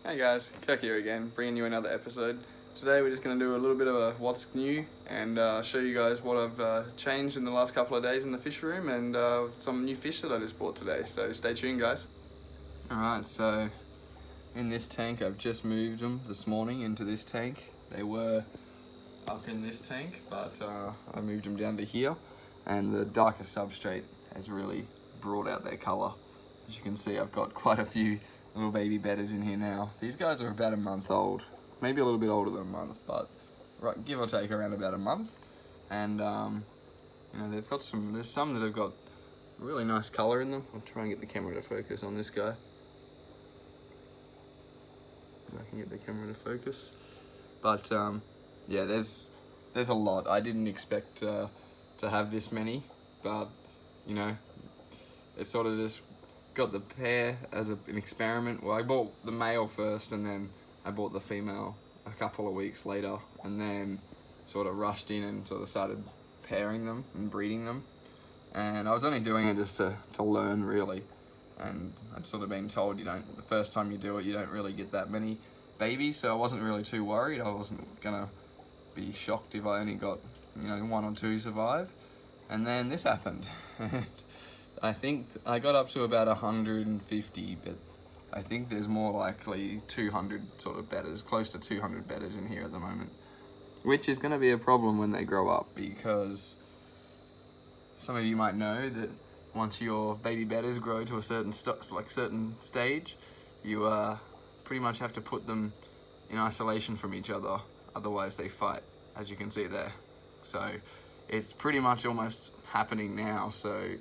Hey guys, Kirk here again, bringing you another episode. Today we're just going to do a little bit of a what's new and show you guys what I've changed in the last couple of days in the fish room and some new fish that I just bought today, so stay tuned guys. Alright, so in this tank I've just moved them this morning into this tank. They were up in this tank, but I moved them down to here, and the darker substrate has really brought out their colour. As you can see, I've got quite a few little baby bettas in here now. These guys are about a month old, maybe a little bit older than a month, but right, give or take around about a month. And you know, they've got there's some that have got really nice colour in them. I'll try and get the camera to focus on this guy. If I can get the camera to focus. But yeah, there's a lot. I didn't expect to have this many, but you know, it's sort of just got the pair as an experiment. Well, I bought the male first and then I bought the female a couple of weeks later, and then sort of rushed in and sort of started pairing them and breeding them. And I was only doing it just to learn really. And I'd sort of been told, the first time you do it, you don't really get that many babies, so I wasn't really too worried. I wasn't gonna be shocked if I only got, one or two survive. And then this happened. I think I got up to about 150, but I think there's more likely 200 sort of bettas, close to 200 bettas in here at the moment, which is going to be a problem when they grow up, because some of you might know that once your baby bettas grow to a certain stage, you pretty much have to put them in isolation from each other, otherwise they fight, as you can see there. So it's pretty much almost happening now, so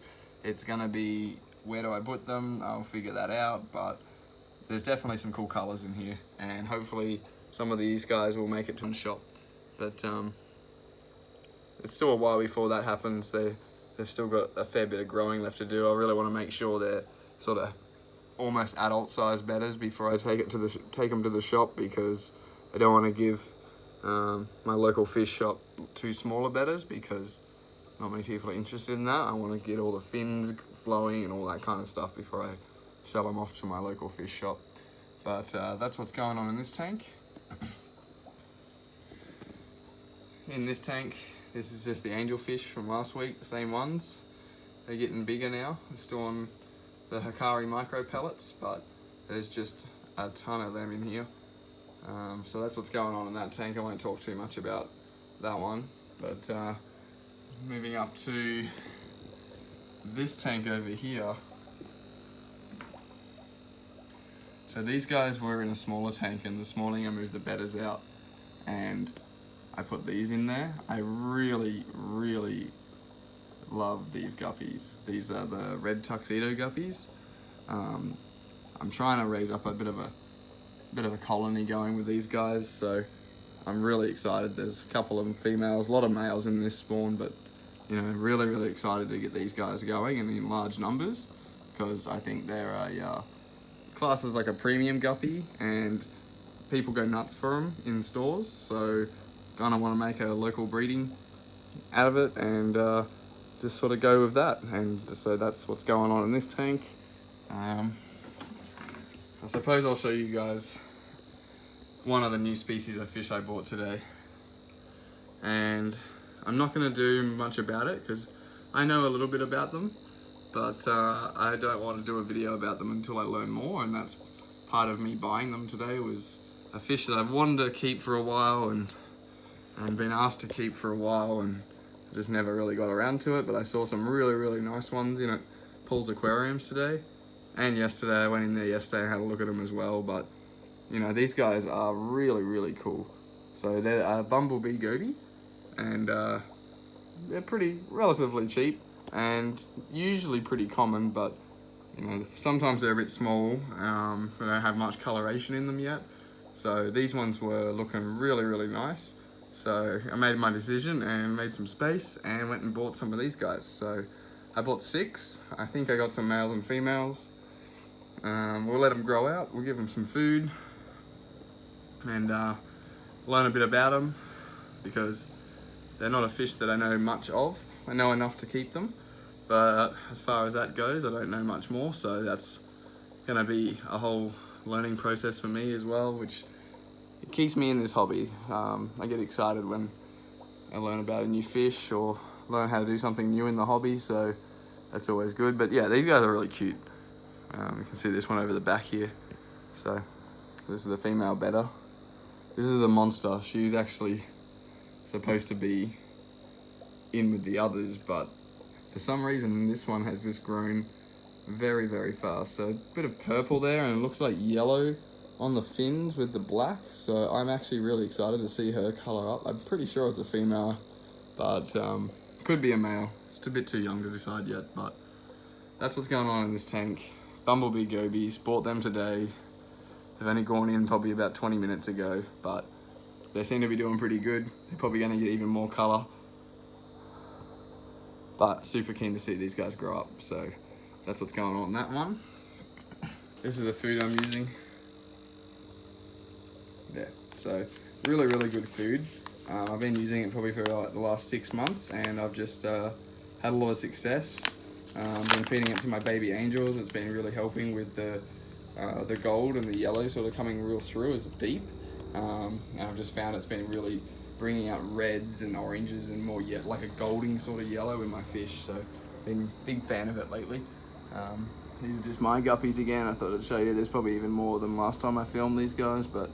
it's gonna be, where do I put them? I'll figure that out, but there's definitely some cool colors in here, and hopefully some of these guys will make it to the shop. But it's still a while before that happens. They've still got a fair bit of growing left to do. I really want to make sure they're sort of almost adult sized bettas before I take them to the shop, because I don't want to give my local fish shop too smaller bettas, because not many people are interested in that. I want to get all the fins flowing and all that kind of stuff before I sell them off to my local fish shop. But that's what's going on in this tank. In this tank, this is just the angelfish from last week, the same ones. They're getting bigger now. They're still on the Hikari micro pellets, but there's just a ton of them in here. So that's what's going on in that tank. I won't talk too much about that one, but moving up to this tank over here. So these guys were in a smaller tank, and this morning I moved the bettas out and I put these in there. I really, really love these guppies. These are the red Tuxedo Guppies. I'm trying to raise up a bit of a colony going with these guys, so I'm really excited. There's a couple of them females, a lot of males in this spawn, but really, really excited to get these guys going and in large numbers, because I think they're a class as like a premium guppy, and people go nuts for them in stores. So kind of want to make a local breeding out of it and just sort of go with that. And so that's what's going on in this tank. I suppose I'll show you guys one of the new species of fish I bought today. And I'm not going to do much about it because I know a little bit about them, but I don't want to do a video about them until I learn more, and that's part of me buying them today. Was a fish that I've wanted to keep for a while and been asked to keep for a while, and just never really got around to it. But I saw some really, really nice ones in at Paul's Aquariums today, and yesterday. I went in there yesterday and had a look at them as well. But these guys are really, really cool. So they're a Bumble Bee Gowdy, and they're relatively cheap and usually pretty common, but sometimes they're a bit small. They don't have much coloration in them yet, so these ones were looking really, really nice. So I made my decision and made some space and went and bought some of these guys. So I bought 6. I think I got some males and females. We'll let them grow out, we'll give them some food and learn a bit about them, because they're not a fish that I know much of. I know enough to keep them, but as far as that goes, I don't know much more. So that's gonna be a whole learning process for me as well, which it keeps me in this hobby. I get excited when I learn about a new fish or learn how to do something new in the hobby, so that's always good. But yeah, these guys are really cute. You can see this one over the back here. So this is the female Betta. This is the monster. She's actually supposed to be in with the others, but for some reason this one has just grown very, very fast. So a bit of purple there, and it looks like yellow on the fins with the black. So I'm actually really excited to see her color up. I'm pretty sure it's a female, but could be a male. It's a bit too young to decide yet, but that's what's going on in this tank. Bumble Bee Gobies, bought them today. They've only gone in probably about 20 minutes ago, but they seem to be doing pretty good. They're probably gonna get even more color, but super keen to see these guys grow up. So that's what's going on in that one. This is the food I'm using. Yeah, so really, really good food. I've been using it probably for like the last 6 months, and I've just had a lot of success. Been feeding it to my baby angels. It's been really helping with the gold and the yellow sort of coming real through as deep. And I've just found it's been really bringing out reds and oranges and more like a golding sort of yellow in my fish. So been a big fan of it lately. These are just my guppies again. I thought I'd show you. There's probably even more than last time I filmed these guys, but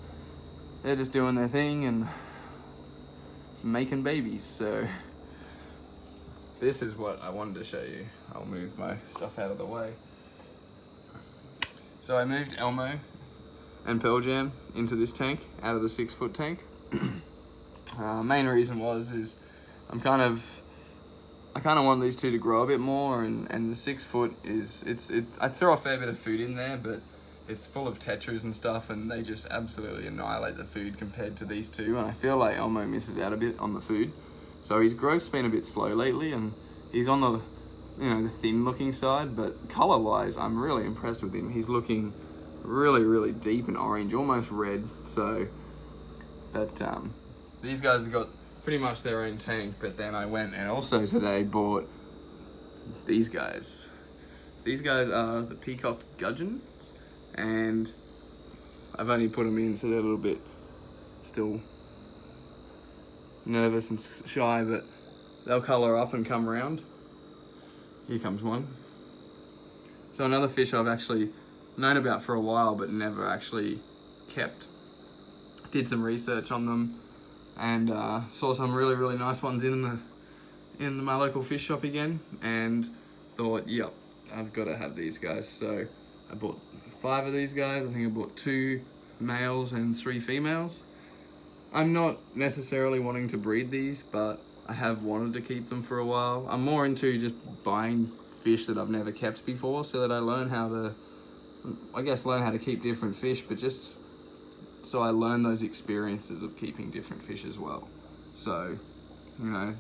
they're just doing their thing and making babies. So this is what I wanted to show you. I'll move my stuff out of the way. So I moved Elmo and Pearl Jam into this tank, out of the 6-foot tank. Main reason is I kind of want these two to grow a bit more, and the 6-foot I throw a fair bit of food in there, but it's full of tetras and stuff, and they just absolutely annihilate the food compared to these two. And I feel like Elmo misses out a bit on the food. So his growth's been a bit slow lately, and he's on the, the thin looking side, but color wise, I'm really impressed with him. He's looking really, really deep and orange, almost red. So but these guys have got pretty much their own tank, but then I went and also today bought these guys. These guys are the Peacock Gudgeons, and I've only put them in, so they're a little bit still nervous and shy, but they'll color up and come around. Here comes one. So another fish I've actually known about for a while, but never actually kept. Did some research on them, and saw some really, really nice ones in my local fish shop again, and thought, yep, I've got to have these guys. So I bought 5 of these guys. I think I bought 2 males and 3 females. I'm not necessarily wanting to breed these, but I have wanted to keep them for a while. I'm more into just buying fish that I've never kept before, so that I learn how to keep different fish, but just so I learn those experiences of keeping different fish as well. So,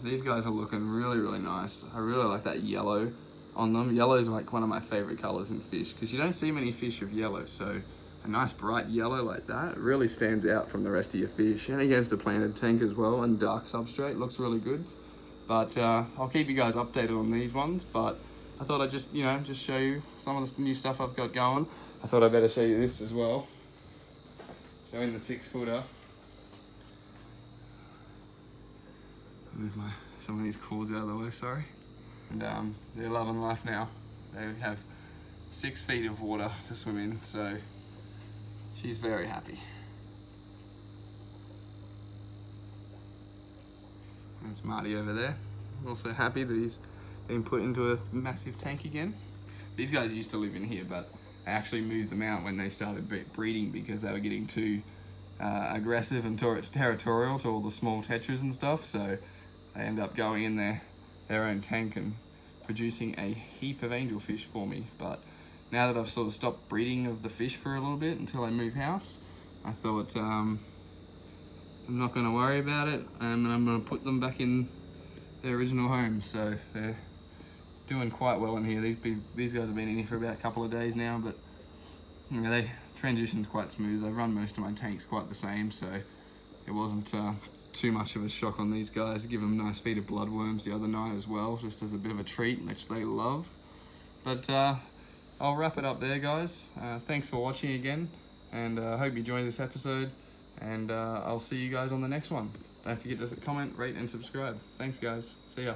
these guys are looking really, really nice. I really like that yellow on them. Yellow is like one of my favorite colors in fish, because you don't see many fish with yellow, so a nice bright yellow like that really stands out from the rest of your fish, and against a planted tank as well, and dark substrate looks really good. But I'll keep you guys updated on these ones, but I thought I'd just show you some of the new stuff I've got going. I thought I'd better show you this as well. So in the 6-footer, move some of these cords out of the way, sorry. And they're loving life now. They have 6 feet of water to swim in, so she's very happy. And it's Marty over there. Also happy that he's been put into a massive tank again. These guys used to live in here, but I actually moved them out when they started breeding, because they were getting too aggressive and territorial to all the small tetras and stuff. So they end up going in their own tank and producing a heap of angelfish for me. But now that I've sort of stopped breeding of the fish for a little bit until I move house, I thought I'm not going to worry about it, and I'm going to put them back in their original home. So they're doing quite well in here. These guys have been in here for about a couple of days now, but they transitioned quite smooth. I've run most of my tanks quite the same, so it wasn't too much of a shock on these guys. Give them a nice feed of bloodworms the other night as well, just as a bit of a treat, which they love. But I'll wrap it up there, guys. Thanks for watching again. and I hope you enjoyed this episode, and I'll see you guys on the next one. Don't forget to comment, rate, and subscribe. Thanks, guys. See ya.